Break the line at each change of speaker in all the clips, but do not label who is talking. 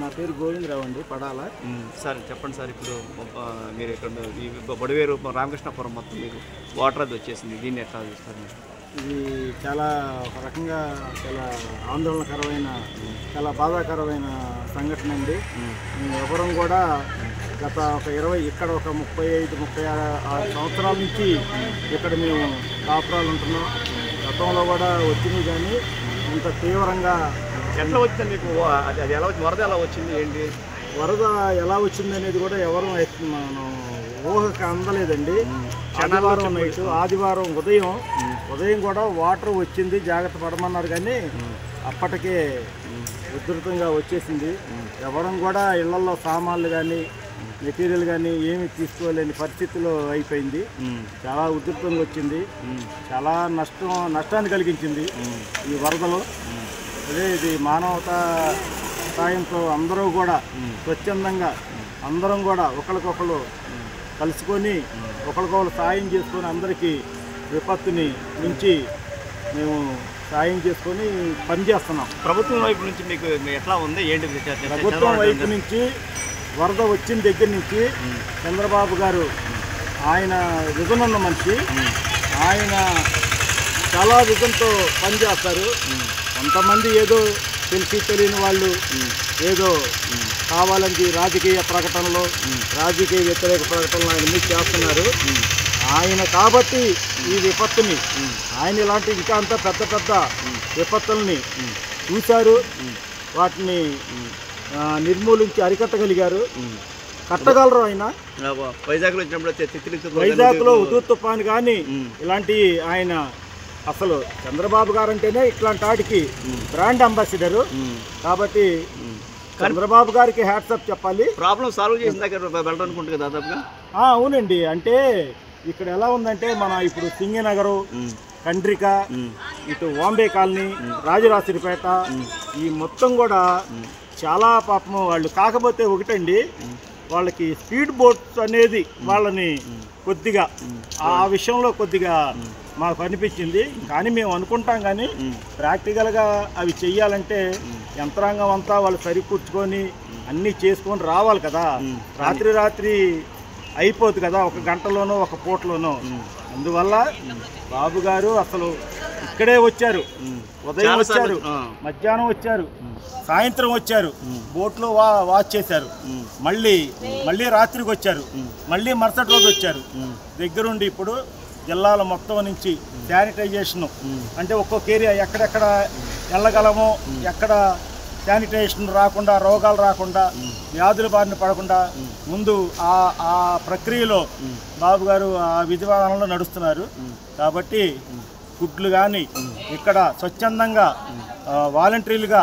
నా పేరు గోవిందరావు అండి, పడాల.
సార్ చెప్పండి సార్, ఇప్పుడు మీరు ఇక్కడ ఈ బొడవేరు రామకృష్ణపురం మొత్తం మీకు వాటర్ అది వచ్చేసింది, దీన్ని ఎట్లా చూస్తారు?
ఇది చాలా ఒక రకంగా చాలా ఆందోళనకరమైన, చాలా బాధాకరమైన సంఘటన అండి. మేము ఎవరం కూడా గత ఒక 20 ఇక్కడ ఒక 35-36 సంవత్సరాల నుంచి ఇక్కడ మేము కాపురాలు ఉంటున్నాం. గతంలో కూడా వచ్చినాయి, కానీ ఇంత తీవ్రంగా
ఎట్లా వచ్చింది మీకు? అది ఎలా వచ్చింది? వరద ఎలా వచ్చింది, ఏంటి
వరద ఎలా వచ్చింది అనేది కూడా ఎవరు మనం ఊహకు అందలేదండి. ఆదివారం ఉదయం కూడా వాటర్ వచ్చింది, జాగ్రత్త పడమన్నారు, కానీ అప్పటికే ఉధృతంగా వచ్చేసింది. ఎవరం కూడా ఇళ్లలో సామాన్లు కానీ మెటీరియల్ కానీ ఏమి తీసుకోలేని పరిస్థితిలో అయిపోయింది. చాలా ఉధృతంగా వచ్చింది, చాలా నష్టాన్ని కలిగించింది ఈ వరదలు. అదే ఇది మానవతా సాయంతో అందరూ కూడా స్వచ్ఛందంగా అందరం కూడా ఒకరికొకరు కలుసుకొని ఒకరికొకరు సాయం చేసుకొని అందరికీ విపత్తుని నుంచి మేము సాయం చేసుకొని పనిచేస్తున్నాం.
ప్రభుత్వం వైపు నుంచి మీకు ఎట్లా ఉంది, ఏంటి?
ప్రభుత్వం వైపు నుంచి వరద వచ్చిన దగ్గర నుంచి చంద్రబాబు గారు, ఆయన విజన్ ఉన్న మనిషి, ఆయన చాలా విజన్తో పనిచేస్తారు. కొంతమంది ఏదో తెలిసి తెలియని వాళ్ళు ఏదో కావాలని రాజకీయ ప్రకటనలో, రాజకీయ వ్యతిరేక ప్రకటనలు ఆయన మీద చేస్తున్నారు. ఆయన కాబట్టి ఈ విపత్తుని, ఆయన ఇలాంటి ఇంకా అంత పెద్ద పెద్ద విపత్తుల్ని చూశారు, వాటిని నిర్మూలించి అరికట్టగలిగారు, కట్టగలరు. ఆయన వైజాగ్లో హుదూద్ తుఫాను కానీ ఇలాంటి ఆయన అసలు చంద్రబాబు గారు అంటేనే ఇట్లాంటి వాటికి బ్రాండ్ అంబాసిడరు. కాబట్టి చంద్రబాబు గారికి హ్యాట్సప్ చెప్పాలి.
ప్రాబ్లం సాల్వ్ చేసిన దగ్గర వెళ్ళాలనుకుంటుంది కదా దాదాపుగా.
అవునండి, అంటే ఇక్కడ ఎలా ఉందంటే మన ఇప్పుడు సింగనగరు, కండ్రిక, ఇటు వాంబే కాలనీ, రాజరాసిరిపేట, ఈ మొత్తం కూడా చాలా పాపం వాళ్ళు. కాకపోతే ఒకటండి, వాళ్ళకి స్పీడ్ బోట్స్ అనేది వాళ్ళని కొద్దిగా ఆ విషయంలో కొద్దిగా మాకు అనిపించింది. కానీ మేము అనుకుంటాం, కానీ ప్రాక్టికల్గా అవి చెయ్యాలంటే యంత్రాంగం అంతా వాళ్ళు సరికూర్చుకొని అన్నీ చేసుకొని రావాలి కదా. రాత్రి అయిపోదు కదా, ఒక గంటలోనో ఒక పూటలోనో. అందువల్ల బాబు గారు అసలు ఇక్కడే వచ్చారు, ఉదయం వచ్చారు, మధ్యాహ్నం వచ్చారు, సాయంత్రం వచ్చారు, బోట్లో వాచ్ చేశారు, మళ్ళీ రాత్రికి వచ్చారు, మళ్ళీ మరుసటి రోజు వచ్చారు. దగ్గరుండి ఇప్పుడు జిల్లాల మొత్తం నుంచి శానిటైజేషను, అంటే ఒక్కొక్క ఏరియా ఎక్కడెక్కడ వెళ్ళగలమో, ఎక్కడ శానిటైజేషన్ రాకుండా, రోగాలు రాకుండా, వ్యాధుల బారిన పడకుండా ముందు ఆ ప్రక్రియలో బాబు గారు ఆ విధానంలో నడుస్తున్నారు. కాబట్టి గుడ్లు కానీ ఇక్కడ స్వచ్ఛందంగా వాలంటీర్లుగా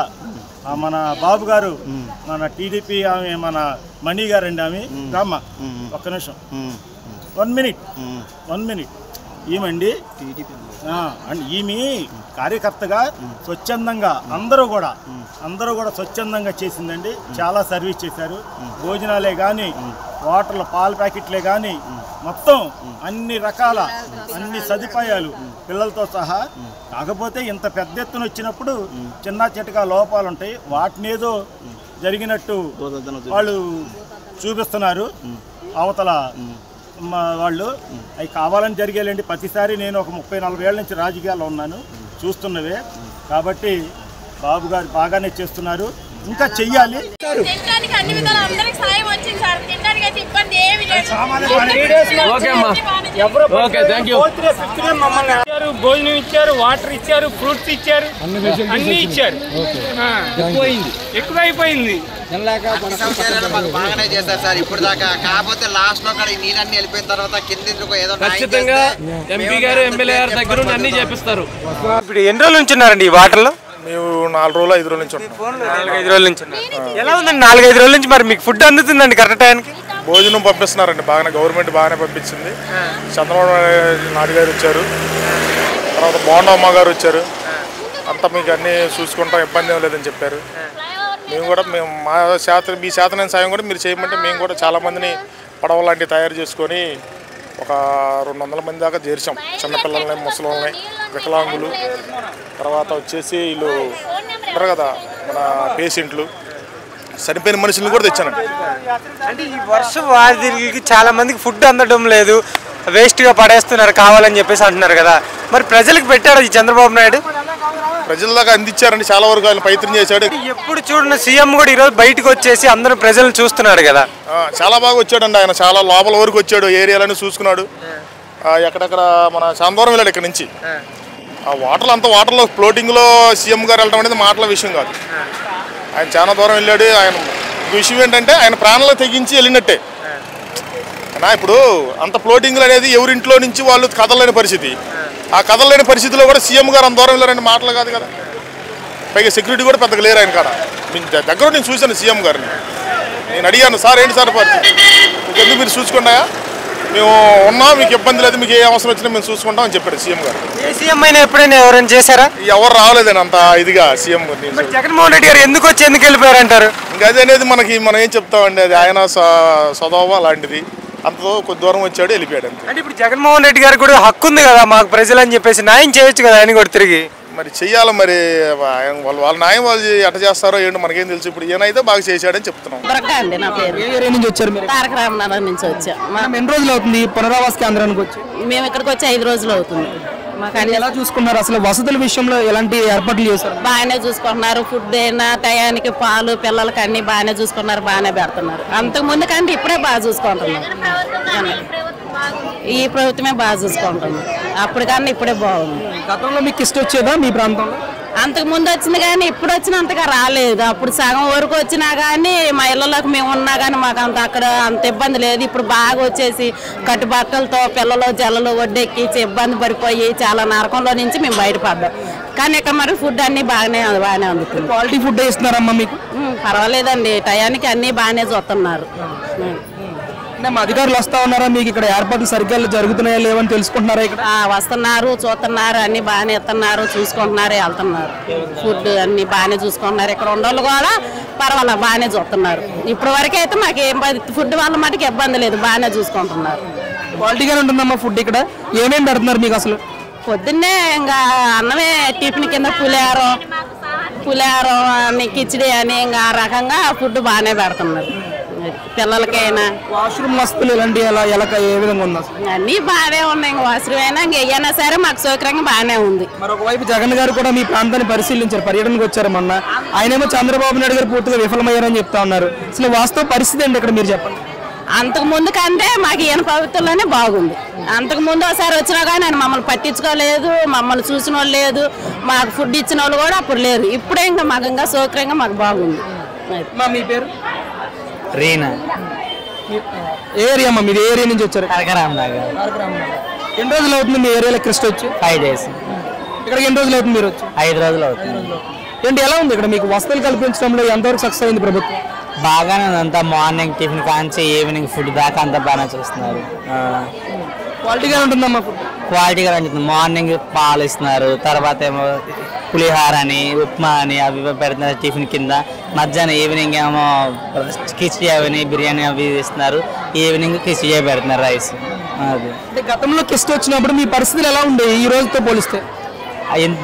మన బాబు గారు, మన టీడీపీ ఆమె, మన మణి గారండి, ఆమె రామ్మ, ఒక్క నిమిషం, 1 మినిట్ ఈమండి. అండ్ ఈమె కార్యకర్తగా స్వచ్ఛందంగా అందరూ కూడా స్వచ్ఛందంగా చేసిందండి. చాలా సర్వీస్ చేశారు. భోజనాలే కానీ, వాటర్ల పాల ప్యాకెట్లే కానీ, మొత్తం అన్ని రకాల అన్ని సదుపాయాలు పిల్లలతో సహా. కాకపోతే ఇంత పెద్ద ఎత్తున వచ్చినప్పుడు చిన్న చిటకా లోపాలు ఉంటాయి, వాటిని ఏదో జరిగినట్టు వాళ్ళు చూపిస్తున్నారు అవతల వాళ్ళు. అవి కావాలని జరిగేలేండి. ప్రతిసారి నేను ఒక 30-40 ఏళ్ళ నుంచి రాజకీయాల్లో ఉన్నాను, చూస్తున్నవే. కాబట్టి బాబు గారు బాగానే చేస్తున్నారు, ఇంకా చెయ్యాలి.
భోజనం ఇచ్చారు, వాటర్ ఇచ్చారు, ఫ్రూట్స్ ఇచ్చారు, అన్ని ఇచ్చారు. ఎక్కువైపోయింది.
బాగానే చేస్తారు సార్ ఇప్పుడు దాకా. కాకపోతే లాస్ట్ లో నీళ్ళన్నీ వెళ్ళిపోయిన తర్వాత కింద ఏదో
ఖచ్చితంగా ఎంపీ గారు, ఎమ్మెల్యే గారి దగ్గర అన్ని చేపిస్తారు.
ఇప్పుడు ఎన్ని రోజుల నుంచి ఉన్నారండి ఈ వాటర్లో?
మేము 4 రోజులు 5 రోజుల నుంచి ఉంటాం.
4-5 రోజుల నుంచి. ఎలా ఉందండి 4-5 రోజుల నుంచి? మరి మీకు ఫుడ్ అందుతుందండి కరెక్ట్ టైంకి?
భోజనం పంపిస్తున్నారండి, బాగానే గవర్నమెంట్ బాగానే పంపించింది. చంద్రబాబు నాయుడు గారు వచ్చారు, తర్వాత బోండమ్మ గారు వచ్చారు. అంతా మీకు అన్నీ చూసుకుంటాం, ఇబ్బంది ఏం లేదని చెప్పారు. మేము కూడా మీ శాతనైన సాయం కూడా మీరు చేయమంటే మేము కూడా చాలామందిని పడవ లాంటివి తయారు చేసుకొని ఒక 200 మంది దాకా చేర్చాం. చిన్నపిల్లల్ని, ముసలిని, వికలాంగులు, తర్వాత వచ్చేసి వీళ్ళు ఉంటారు కదా మన పేషెంట్లు, చనిపోయిన మనుషులను కూడా తెచ్చానండి.
అంటే ఈ వర్షం వారిదికి చాలా మందికి ఫుడ్ అందడం లేదు, వేస్ట్గా పడేస్తున్నారు కావాలని చెప్పేసి అంటున్నారు కదా, మరి ప్రజలకు పెట్టాడు ఈ చంద్రబాబు నాయుడు?
ప్రజల దాకా అందించారండి, చాలా వరకు ఆయన ప్రయత్నం చేశాడు.
ఎప్పుడు చూడండి సీఎం కూడా ఈరోజు బయటకు వచ్చేసి అందరూ ప్రజలను చూస్తున్నాడు కదా.
చాలా బాగా వచ్చాడండి ఆయన, చాలా లోపల వరకు వచ్చాడు, ఏరియాలను చూసుకున్నాడు. ఎక్కడెక్కడ మన చాందూరం వెళ్ళాడు ఇక్కడ నుంచి. ఆ వాటర్లో అంత వాటర్లో ఫ్లోటింగ్లో సీఎం గారు వెళ్ళడం అనేది మాటల విషయం కాదు. ఆయన చాలా దూరం వెళ్ళాడు. ఆయన విషయం ఏంటంటే ఆయన ప్రాణాలు తెగించి వెళ్ళినట్టే. ఇప్పుడు అంత ఫ్లోటింగ్లు అనేది ఎవరింట్లో నుంచి వాళ్ళు కదలలేని పరిస్థితి. ఆ కదలలేని పరిస్థితిలో కూడా సీఎం గారు అంత దూరం వెళ్ళారని మాటలు కాదు కదా. పైగా సెక్యూరిటీ కూడా పెద్దగా లేరు ఆయన కాడ. దగ్గర నేను చూశాను సీఎం గారిని. నేను అడిగాను, సార్ ఏంటి సార్ ఎందుకు మీరు చూసుకున్నాయా, మేము ఉన్నాం, మీకు ఇబ్బంది లేదు, మీకు ఏ అవసరం వచ్చినా మేము చూసుకుంటాం అని చెప్పాడు సీఎం గారు.
సీఎం అయినా ఎప్పుడైనా ఎవరైనా చేశారా?
ఎవరు రావలేదని అంత ఇదిగా సీఎం గారు.
జగన్మోహన్ రెడ్డి గారు ఎందుకు వచ్చి ఎందుకు వెళ్ళిపోయారంటారు?
ఇంకా అది అనేది మనం ఏం చెప్తామండి, అది ఆయన స్వభావం అలాంటిది. అంతతో కొద్ది దూరం వచ్చాడు, వెళ్ళిపోయాడు అంతే.
అంటే ఇప్పుడు జగన్మోహన్ రెడ్డి గారు కూడా హక్కు ఉంది కదా మాకు ప్రజలు అని చెప్పేసి న్యాయం చేయొచ్చు కదా ఆయన కూడా తిరిగి.
మరి చెయ్యాలి, మరి వాళ్ళ న్యాయం వాళ్ళు ఎట్ట చేస్తారో ఏంటో మనకేం తెలుసు. ఇప్పుడు ఈయనైతే బాగా చేశాడని చెప్తున్నాం.
అండి నా పేరు.
ఏ ఏరియా నుంచి వచ్చారు మీరు?
తారక రామనగర్ నుంచి వచ్చా.
ఎన్ని రోజులు అవుతుంది పునరావాస కేంద్రానికి వచ్చి?
మేము ఇక్కడికి వచ్చి 5 రోజులు అవుతుంది. మాకు అన్ని
ఎలా చూసుకున్నారు? అసలు వసతుల విషయంలో ఎలాంటి ఏర్పాట్లు చేశారు?
బాగానే చూసుకుంటున్నారు. ఫుడ్ అయినా టయానికి పాలు పిల్లలకి అన్ని బాగానే చూసుకున్నారు, బాగానే పెడుతున్నారు. అంతకు ముందు కంటే ఇప్పుడే బాగా చూసుకుంటున్నారు. ఈ ప్రభుత్వమే బాగా చూసుకుంటున్నారు. అప్పటికన్నా ఇప్పుడే బాగుంది.
గతంలో మీకు ఇష్టం వచ్చేదా మీ ప్రాంతంలో?
అంతకు ముందు వచ్చింది కానీ ఇప్పుడు వచ్చినంతగా రాలేదు. అప్పుడు సగం వరకు వచ్చినా కానీ మా ఇళ్ళలోకి మేము ఉన్నా కానీ మాకు అక్కడ అంత ఇబ్బంది లేదు. ఇప్పుడు బాగా వచ్చేసి కట్టుబట్టలతో పిల్లలు జల్లలు ఒడ్డెక్కించి ఇబ్బంది పడిపోయి చాలా నరకంలో నుంచి మేము బయటపడ్డాం. కానీ ఇక్కడ మరి ఫుడ్ అన్ని బాగానే అందుతుంది.
క్వాలిటీ ఫుడ్ ఇస్తున్నారమ్మా మీకు?
పర్వాలేదండి, టయానికి అన్ని బాగానే చూస్తున్నారు.
అంటే మా అధికారులు వస్తా ఉన్నారా మీకు? ఇక్కడ ఏర్పాట్లు సరిగ్గా జరుగుతున్నాయా లేవని తెలుసుకుంటున్నారా? ఇక్కడ
వస్తున్నారు, చూస్తున్నారు, అన్ని బాగానే ఇస్తున్నారు, చూసుకుంటున్నారు, వెళ్తున్నారు. ఫుడ్ అన్ని బాగానే చూసుకుంటున్నారు. ఇక్కడ ఉండోళ్ళు కూడా పర్వాలేదు బాగానే చూస్తున్నారు. ఇప్పటి వరకు అయితే మాకు ఏం ఫుడ్ వల్ల మటుకు ఇబ్బంది లేదు, బాగానే చూసుకుంటున్నారు.
క్వాలిటీగానే ఉంటుందమ్మా ఫుడ్ ఇక్కడ? ఏమేమి పెడుతున్నారు మీకు అసలు?
పొద్దున్నే ఇంకా అన్నమే టిఫిన్ కింద పులిహారం అని కిచిడి అని ఇంకా ఆ రకంగా ఫుడ్ బాగానే పెడుతున్నారు. పిల్లలకైనా
వాష్రూమ్ వస్తువులు ఇలాంటి ఏ విధంగా ఉంది?
అన్నీ బాగానే ఉన్నాయి. ఇంకా వాష్రూమ్ అయినా ఇంకేమైనా సరే మాకు సౌకర్యంగా బాగానే ఉంది.
మరొకవైపు జగన్ గారు కూడా మీ ప్రాంతాన్ని పరిశీలించారు, పర్యటనకు వచ్చారు మొన్న. ఆయనేమో చంద్రబాబు నాయుడు గారు పూర్తిగా విఫలమయ్యారని చెప్తా ఉన్నారు. అసలు వాస్తవ పరిస్థితి ఏంటి ఇక్కడ మీరు చెప్పండి.
అంతకు ముందు కంటే మాకు ఈయన ప్రభుత్వంలోనే బాగుంది. అంతకు ముందు ఒకసారి వచ్చినా కానీ ఆయన మమ్మల్ని పట్టించుకోలేదు, మమ్మల్ని చూసిన వాళ్ళు లేదు, మాకు ఫుడ్ ఇచ్చిన వాళ్ళు కూడా అప్పుడు లేరు. ఇప్పుడే ఇంకా మాకు ఇంకా సౌకర్యంగా మాకు బాగుంది.
మీ పేరు?
రీనా.
ఏ ఏరియా అమ్మా మీది? ఏ ఏరియా నుంచి వచ్చారు?
తారకరామనగర్.
ఎన్ని రోజులు అవుతుంది మీ ఏరియాలో క్రిస్ట్ వచ్చి?
5 days.
ఇక్కడికి ఎన్ని రోజులు అవుతుంది మీరు వచ్చి?
5 రోజులు అవుతుంది.
ఏంటి ఎలా ఉంది ఇక్కడ మీకు వసతులు కల్పించడంలో ఎంతవరకు సక్సెస్ అయింది ప్రభుత్వం?
బాగానే ఉంది. అంతా మార్నింగ్ టిఫిన్ కాంచి ఈవినింగ్ ఫుడ్ దాకా అంతా బాగానే చూస్తున్నారు.
క్వాలిటీగా ఉంటుందమ్మా ఫుడ్?
క్వాలిటీగా ఉంటుంది. మార్నింగ్ పాలు ఇస్తున్నారు, తర్వాత ఏమో పులిహార అని ఉప్మా అని అవి పెడుతున్నారు టిఫిన్ కింద. మధ్యాహ్నం ఈవినింగ్ ఏమో కిచిడి అవని బిర్యానీ అవి ఇస్తున్నారు. ఈవినింగ్ కిచిడి పెడుతున్నారు, రైస్. అది
అంటే గతంలో కిస్ట్ వచ్చినప్పుడు మీ పరిస్థితులు ఎలా ఉండేవి ఈ రోజుతో పోలిస్తే?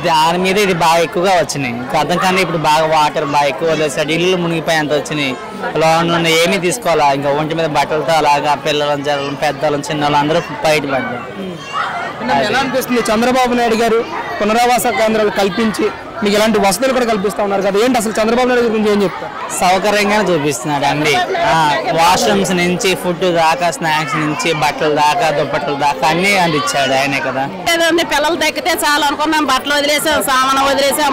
దాని మీద ఇది బాగా ఎక్కువగా వచ్చినాయి. గతం కన్నా ఇప్పుడు బాగా వాటర్ బాగా ఎక్కువ వదిలేసాడు. ఇల్లు మునిగిపోయేంత వచ్చినాయి. లోన్ ఏమీ తీసుకోవాలా, ఇంకా ఒంటి మీద బట్టలతో అలాగా పిల్లలను జరగడం పెద్దలను చిన్నవాళ్ళు అందరూ బయటపడ్డారు.
ఎలా అనిపిస్తుంది చంద్రబాబు నాయుడు గారు పునరావాస కేంద్రాలు కల్పించి మీకు ఇలాంటి వసతులు కూడా కల్పిస్తా ఉన్నారు కదా, ఏంటి అసలు చంద్రబాబు నాయుడు గురించి ఏం చెప్తారు?
సౌకర్యంగానే చూపిస్తున్నాడు అండి. వాష్రూమ్స్ నుంచి ఫుడ్ దాకా, స్నాక్స్ నుంచి బట్టల దాకా, దుప్పట్ల దాకా అన్ని అందించాడు ఆయనే కదా.
పిల్లలు తగ్గితే చాలు అనుకున్నాం, బట్టలు వదిలేసాం, సామాను వదిలేసాం,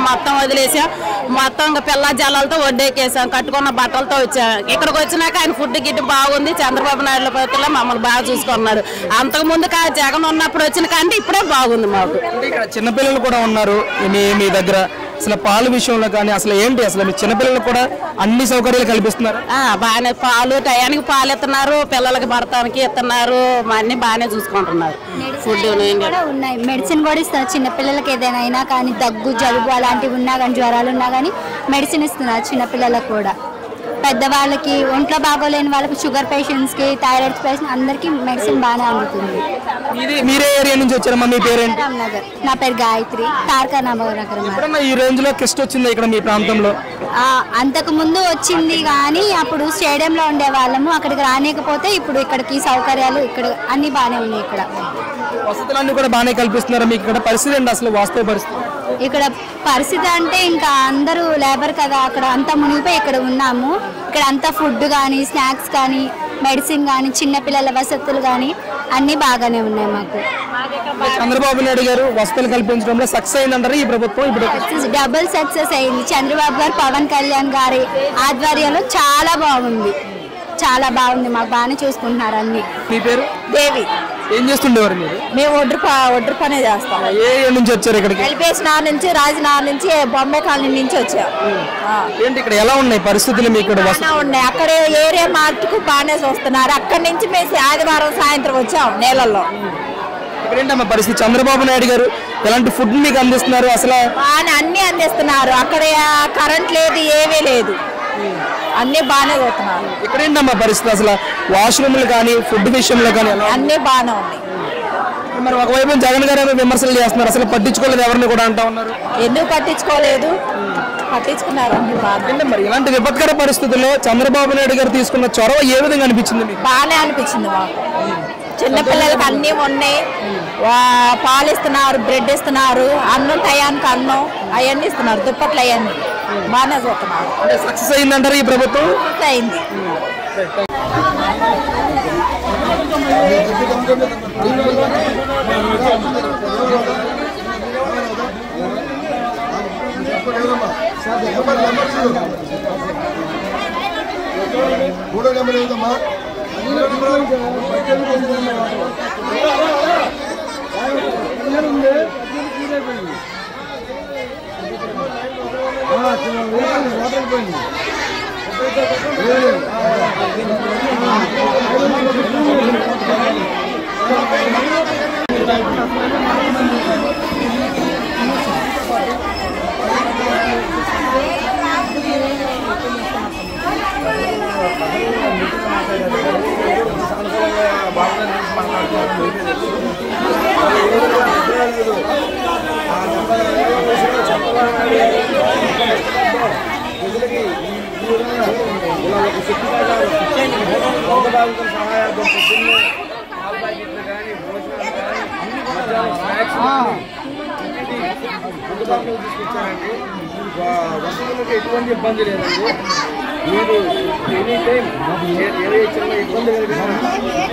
మొత్తం ఇంకా పిల్ల జల్లాలతో వడ్డేకేసాం, కట్టుకున్న బట్టలతో వచ్చాం. ఇక్కడికి వచ్చినాక ఆయన ఫుడ్ గిట్టు బాగుంది. చంద్రబాబు నాయుడు ప్రభుత్వంలో మమ్మల్ని బాగా చూసుకున్నాడు. అంతకు ముందు జగన్ ఉన్నప్పుడు వచ్చిన కంటే ఇప్పుడే బాగుంది మాకు.
ఇక్కడ చిన్నపిల్లలు కూడా ఉన్నారు మీ దగ్గర. అసలు పాలు విషయంలో కానీ అసలు ఏంటి, అసలు మీ చిన్నపిల్లలకు కూడా అన్ని సౌకర్యాలు కల్పిస్తున్నారు?
బాగానే పాలు టయానికి పాలు ఇస్తున్నారు, పిల్లలకి భర్తానికి ఇస్తున్నారు, అన్ని బాగానే చూసుకుంటున్నారు. ఫుడ్
కూడా ఉన్నాయి, మెడిసిన్ కూడా ఇస్తున్నారు. చిన్నపిల్లలకి ఏదైనా అయినా కానీ దగ్గు జలుబు అలాంటివి ఉన్నా కానీ జ్వరాలు ఉన్నా కానీ మెడిసిన్ ఇస్తున్నారు చిన్నపిల్లలకు కూడా. పెద్దవాళ్ళకి, ఒంట్లో బాగోలేని వాళ్ళకి, షుగర్ పేషెంట్స్కి, థైరాయిడ్ పేషెంట్ అందరికీ మెడిసిన్ బాగానే అందుతుంది.
మీరే ఏరియా నుంచి వచ్చారమ్మా? మీ పేరేంటి?
నగర్. నా పేరు గాయత్రి. తారకా నగర్.
ఈ రేంజ్ లో కిస్ట్ వచ్చింది ఇక్కడ మీ ప్రాంతంలో?
అంతకు ముందు వచ్చింది కానీ అప్పుడు స్టేడియంలో ఉండే వాళ్ళము, అక్కడికి రానికపోతే ఇప్పుడు ఇక్కడికి సౌకర్యాలు ఇక్కడ అన్ని బాగానే ఉన్నాయి. ఇక్కడ
వసతులన్నీ కూడా బాగానే కల్పిస్తున్నారు మీకు ఇక్కడ? పరిస్థితి ఏంటి అసలు వాస్తవ పరిస్థితి?
ఇక్కడ పరిస్థితి అంటే ఇంకా అందరూ లేబర్ కదా, అక్కడ అంతా మునిగిపోయి ఇక్కడ ఉన్నాము. ఇక్కడ అంతా ఫుడ్ కానీ, స్నాక్స్ కానీ, మెడిసిన్ కానీ, చిన్నపిల్లల వసతులు కానీ అన్నీ బాగానే ఉన్నాయి మాకు.
చంద్రబాబు నాయుడు గారు వసతులు కల్పించడంలో సక్సెస్ అయిందంటారు ఈ ప్రభుత్వం? ఇప్పుడు
డబుల్ సక్సెస్ అయింది. చంద్రబాబు గారు, పవన్ కళ్యాణ్ గారి ఆధ్వర్యంలో చాలా బాగుంది, చాలా బాగుంది. మాకు బాగానే చూసుకుంటున్నారు అన్ని.
మీ పేరు?
దేవి.
ఏం చేస్తుండేవారు మీరు?
మేము ఒడ్డు పనే చేస్తాం.
ఏ నుంచి వచ్చారు ఇక్కడికి?
ఎల్పిఎస్ నగర్ నుంచి, రాజనగర్ నుంచి, బొంబాయి కాలనీ నుంచి వచ్చాం.
ఏంటి ఇక్కడ ఎలా ఉన్నాయి పరిస్థితులు మీకు?
ఉన్నాయి అక్కడ ఏరియా మార్టుకు బాగానే చూస్తున్నారు. అక్కడి నుంచి మేము ఆదివారం సాయంత్రం వచ్చాం నీళ్ళల్లో.
ఇక్కడేంటమ్మా పరిస్థితి? చంద్రబాబు నాయుడు గారు ఎలాంటి ఫుడ్ మీకు అందిస్తున్నారు? అసలు
బాగానే అన్ని అందిస్తున్నారు. అక్కడ కరెంట్ లేదు, ఏమీ లేదు, అన్ని బాగానే పోతున్నారు.
ఇక్కడేంటమ్మా పరిస్థితి? అసలు వాష్రూమ్లు కానీ, ఫుడ్ విషయంలో కానీ
అన్ని బాగానే ఉన్నాయి.
మరి ఒకవైపు జగన్ గారు విమర్శలు చేస్తున్నారు, అసలు పట్టించుకోలేదు ఎవరిని కూడా అంటా ఉన్నారు.
ఎందుకు పట్టించుకోలేదు? పట్టించుకున్నారు.
మరి ఇలాంటి విపత్కర పరిస్థితుల్లో చంద్రబాబు నాయుడు గారు తీసుకున్న చొరవ ఏ విధంగా అనిపించింది మీకు?
బాగానే అనిపించింది మాకు. చిన్నపిల్లలకి అన్నీ ఉన్నాయి, పాలు ఇస్తున్నారు, బ్రెడ్ ఇస్తున్నారు, అన్నం టయానికి అన్నం అవన్నీ ఇస్తున్నారు, దుప్పట్లు అవన్నీ బాగానే చూస్తున్నారు.
సక్సెస్ అయిందంటారు ఈ ప్రభుత్వం?
అయింది.
ఎటువంటి ఇబ్బంది లేదండి. మీరు ఎనీ టైం ఏ ఇబ్బంది కలిగినా